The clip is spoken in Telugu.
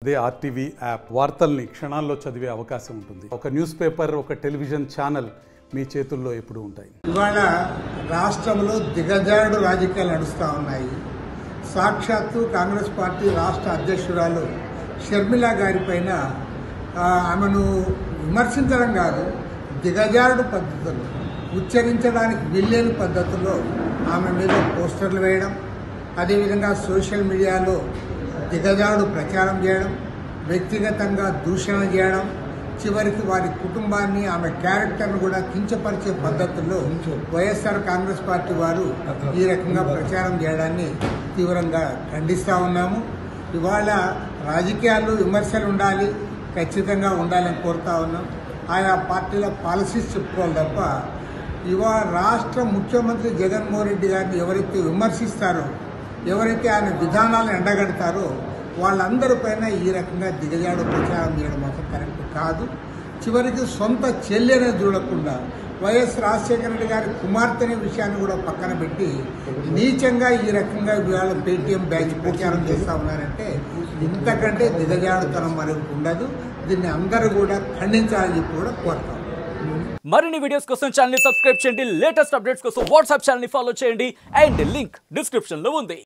అదే ఆర్టీవీ యాప్ వార్తల్ని క్షణాల్లో చదివే అవకాశం ఉంటుంది. ఒక న్యూస్ పేపర్, ఒక టెలివిజన్ ఛానల్ మీ చేతుల్లో ఎప్పుడూ ఉంటాయి. ఇవాళ రాష్ట్రంలో దిగజారుడు రాజకీయాలు నడుస్తూ ఉన్నాయి. సాక్షాత్తు కాంగ్రెస్ పార్టీ రాష్ట్ర అధ్యక్షురాలు షర్మిల గారి పైన ఆమెను విమర్శించడం కాదు, దిగజారుడు పద్ధతులు, ఉచ్చరించడానికి వీల్లేని పద్ధతుల్లో ఆమె మీద పోస్టర్లు వేయడం, అదేవిధంగా సోషల్ మీడియాలో దిగజారుడు ప్రచారం చేయడం, వ్యక్తిగతంగా దూషణ చేయడం, చివరికి వారి కుటుంబాన్ని, ఆమె క్యారెక్టర్ను కూడా కించపరిచే పద్ధతుల్లో వైఎస్ఆర్ కాంగ్రెస్ పార్టీ వారు ఈ రకంగా ప్రచారం చేయడాన్ని తీవ్రంగా ఖండిస్తూ ఉన్నాము. ఇవాళ రాజకీయాల్లో విమర్శలు ఉండాలి, ఖచ్చితంగా ఉండాలని కోరుతా ఉన్నాం. ఆయా పార్టీల పాలసీస్ చెప్పుకోవాలి తప్ప ఇవాళ రాష్ట్ర ముఖ్యమంత్రి జగన్మోహన్ రెడ్డి గారిని ఎవరైతే విమర్శిస్తారో, ఎవరైతే ఆయన విధానాలను ఎండగడతారో వాళ్ళందరిపైన ఈ రకంగా దిగజాడు ప్రచారం చేయడం మాత్రం కరెక్ట్ కాదు. చివరికి సొంత చెల్లెనే చూడకుండా వైఎస్ రాజశేఖర రెడ్డి గారి కుమార్తె అనే విషయాన్ని కూడా పక్కన పెట్టి నీచంగా ఈ రకంగా ఇవాళ పేటీఎం బ్యాచ్ ప్రచారం చేస్తూ ఉన్నారంటే ఇంతకంటే దిగజాడుతనం మనకు ఉండదు. దీన్ని అందరూ కూడా ఖండించాలని చెప్పి కూడా కోరుతాం. మరిన్ని వీడియోస్ కోసం ఛానల్ ని సబ్స్క్రైబ్ చేయండి. లేటెస్ట్ అప్డేట్స్ కోసం వాట్సాప్ ఛానల్ ని ఫాలో చేయండి. అండ్ లింక్ డిస్క్రిప్షన్ లో ఉంది.